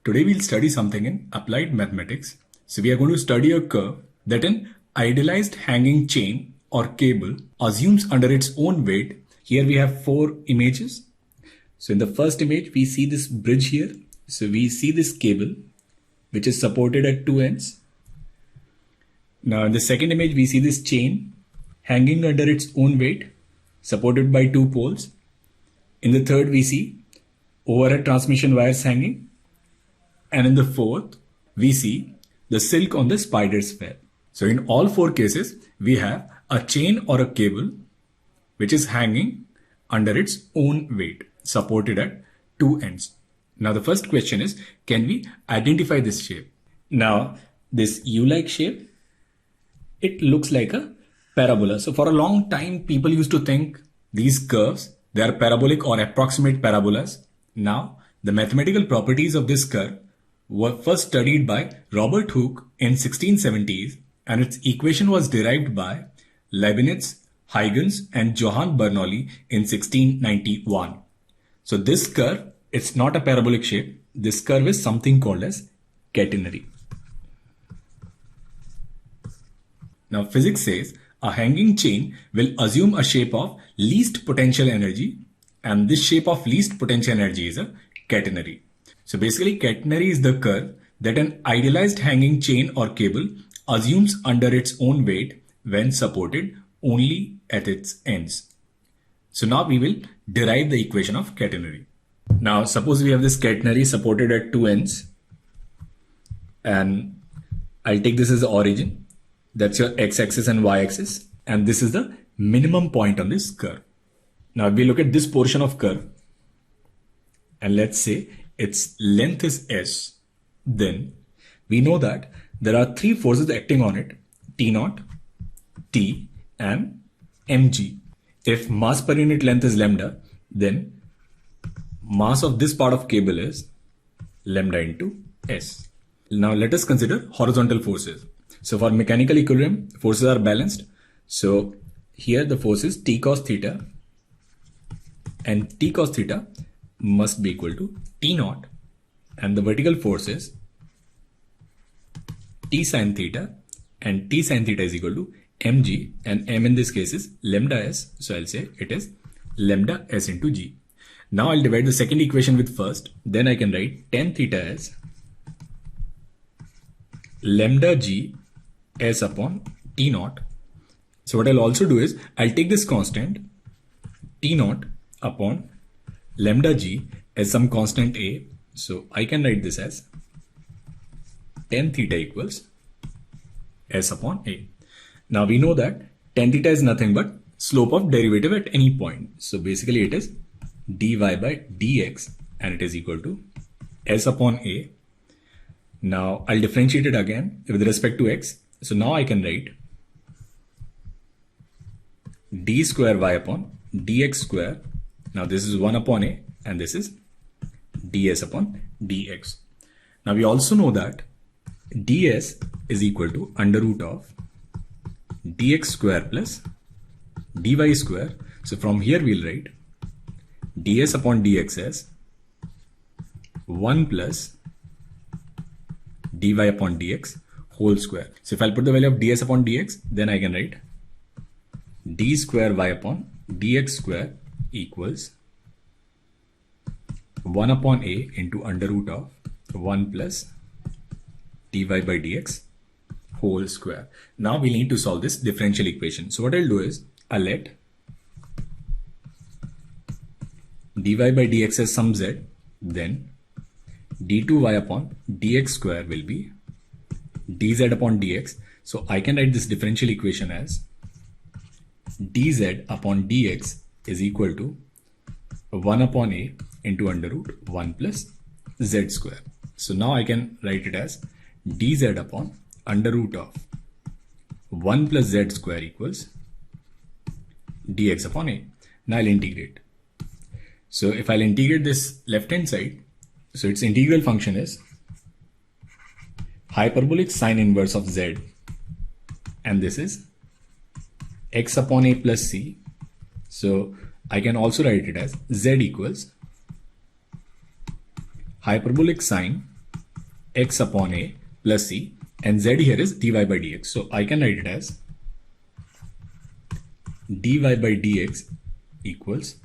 Today we'll study something in applied mathematics. So we are going to study a curve that an idealized hanging chain or cable assumes under its own weight. Here we have four images. So in the first image we see this bridge here. So we see this cable which is supported at two ends. Now in the second image we see this chain hanging under its own weight supported by two poles. In the third we see overhead transmission wires hanging. And in the fourth, we see the silk on the spider's web. So in all four cases, we have a chain or a cable which is hanging under its own weight, supported at two ends. Now the first question is, can we identify this shape? Now this U-like shape, it looks like a parabola. So for a long time, people used to think these curves, they are parabolic or approximate parabolas. Now the mathematical properties of this curve were first studied by Robert Hooke in 1670s, and its equation was derived by Leibniz, Huygens and Johann Bernoulli in 1691. So this curve, it's not a parabolic shape. This curve is something called as catenary. Now physics says a hanging chain will assume a shape of least potential energy, and this shape of least potential energy is a catenary. So basically catenary is the curve that an idealized hanging chain or cable assumes under its own weight when supported only at its ends. So now we will derive the equation of catenary. Now suppose we have this catenary supported at two ends, and I'll take this as the origin. That's your x-axis and y-axis, and this is the minimum point on this curve. Now if we look at this portion of curve, and let's say its length is S, then we know that there are three forces acting on it, T0, T and mg. If mass per unit length is lambda, then mass of this part of cable is lambda into S. Now let us consider horizontal forces. So for mechanical equilibrium, forces are balanced. So here the force is T cos theta, and T cos theta must be equal to T0, and the vertical force is T sin theta, and T sin theta is equal to mg, and m in this case is lambda s, so I'll say it is lambda s into g. Now I'll divide the second equation with first, then I can write tan theta as lambda g s upon T0. So what I'll also do is I'll take this constant T0 upon lambda g as some constant a, so I can write this as tan theta equals s upon a. Now we know that tan theta is nothing but slope of derivative at any point, so basically it is dy by dx, and it is equal to s upon a. Now I'll differentiate it again with respect to x, so now I can write d square y upon dx square. Now this is 1 upon a, and this is ds upon dx. Now we also know that ds is equal to under root of dx square plus dy square. So from here we'll write ds upon dx as 1 plus dy upon dx whole square. So if I'll put the value of ds upon dx, then I can write d square y upon dx square equals 1 upon a into under root of 1 plus dy by dx whole square. Now we need to solve this differential equation. So what I'll do is I'll let dy by dx as some z, then d2y upon dx square will be dz upon dx. So I can write this differential equation as dz upon dx is equal to 1 upon a into under root 1 plus z square. So now I can write it as dz upon under root of 1 plus z square equals dx upon a. Now I'll integrate. So if I'll integrate this left hand side, so its integral function is hyperbolic sine inverse of z, and this is x upon a plus c. So I can also write it as z equals hyperbolic sine x upon a plus c, and z here is dy by dx. So I can write it as dy by dx equals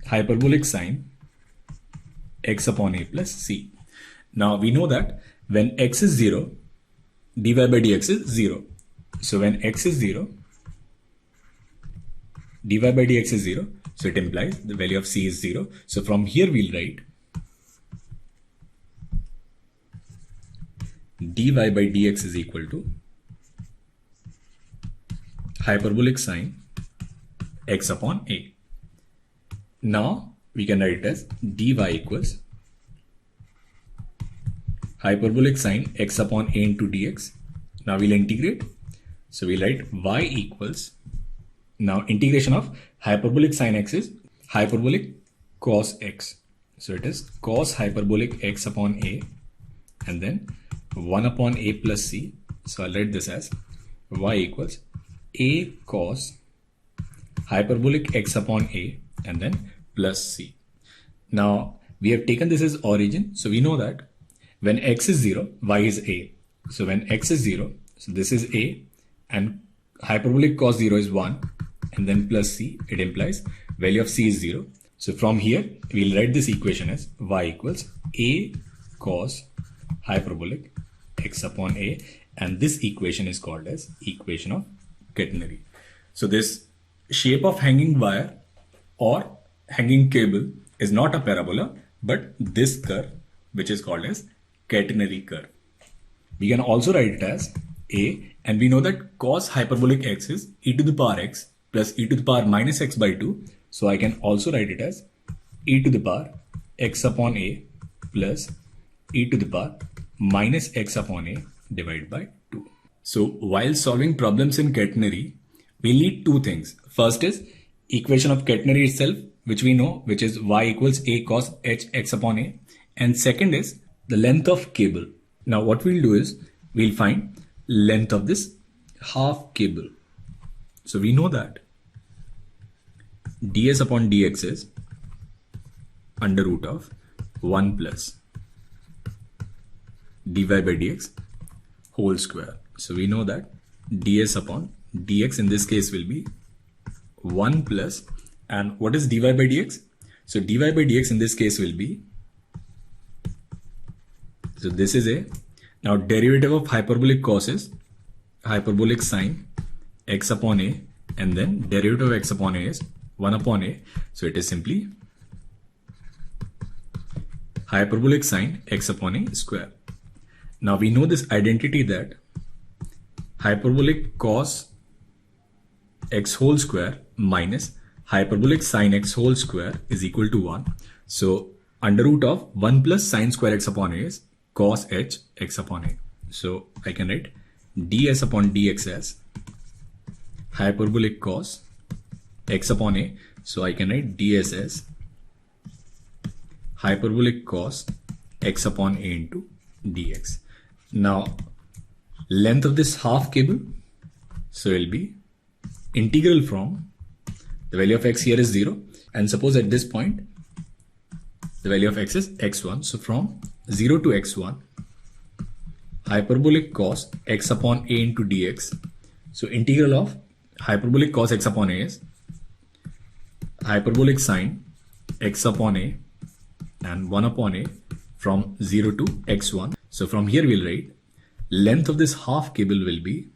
hyperbolic sine x upon a plus c. Now we know that when x is 0, dy by dx is 0. So when x is 0, dy by dx is 0. So it implies the value of c is 0. So from here we'll write dy by dx is equal to hyperbolic sine x upon a. Now we can write it as dy equals hyperbolic sine x upon a into dx. Now we'll integrate. So we'll write y equals, now integration of hyperbolic sine x is hyperbolic cos x. So it is cos hyperbolic x upon a, and then 1 upon a plus c. So I'll write this as y equals a cos hyperbolic x upon a and then plus c. Now we have taken this as origin. So we know that when x is 0, y is a. So when x is 0, so this is a, and hyperbolic cos 0 is 1, and then plus c, it implies value of c is 0. So from here, we'll write this equation as y equals a cos hyperbolic x upon a, and this equation is called as equation of Catenary. So this shape of hanging wire or hanging cable is not a parabola, but this curve, which is called as Catenary curve. We can also write it as a, and we know that cos hyperbolic x is e to the power x plus e to the power minus x by 2. So I can also write it as e to the power x upon a plus e to the power minus x upon a divided by 2. So while solving problems in Catenary, we need two things. First is equation of Catenary itself, which we know, which is y equals a cos h x upon a. And second is the length of cable. Now what we'll do is we'll find length of this half cable. So we know that ds upon dx is under root of 1 plus dy by dx whole square. So we know that ds upon dx in this case will be 1 plus, and what is dy by dx? So dy by dx in this case will be, so this is a, now derivative of hyperbolic cos is hyperbolic sine x upon a, and then derivative of x upon a is 1 upon a. So it is simply hyperbolic sine x upon a square. Now we know this identity that hyperbolic cos x whole square minus hyperbolic sine x whole square is equal to 1. So under root of 1 plus sine square x upon a is cos h x upon a. So I can write ds upon dx as hyperbolic cos x upon a. So I can write ds as hyperbolic cos x upon a into dx. Now length of this half cable, so it will be integral from the value of x here is 0, and suppose at this point the value of x is x1. So from 0 to x1, hyperbolic cos x upon a into dx. So integral of hyperbolic cos x upon a is hyperbolic sine x upon a and 1 upon a from 0 to x1. So from here we'll write length of this half cable will be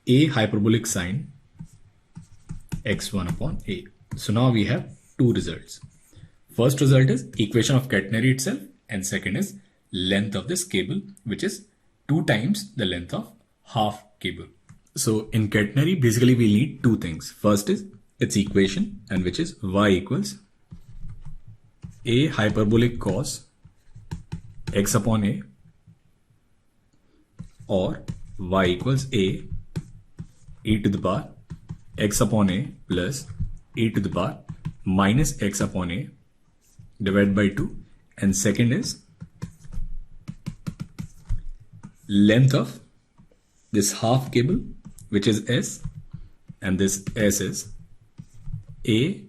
a hyperbolic sine x1 upon a. So now we have two results. First result is equation of Catenary itself, and second is length of this cable, which is 2 times the length of half cable. So in Catenary, basically we need two things. First is its equation, and which is y equals a hyperbolic cos x upon a, or y equals a e to the power x upon a plus e to the power minus x upon a divided by 2, and second is length of this half cable, which is s, and this s is a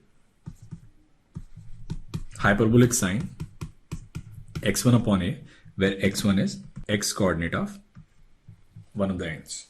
hyperbolic sine x1 upon a where x1 is x coordinate of one of the ends.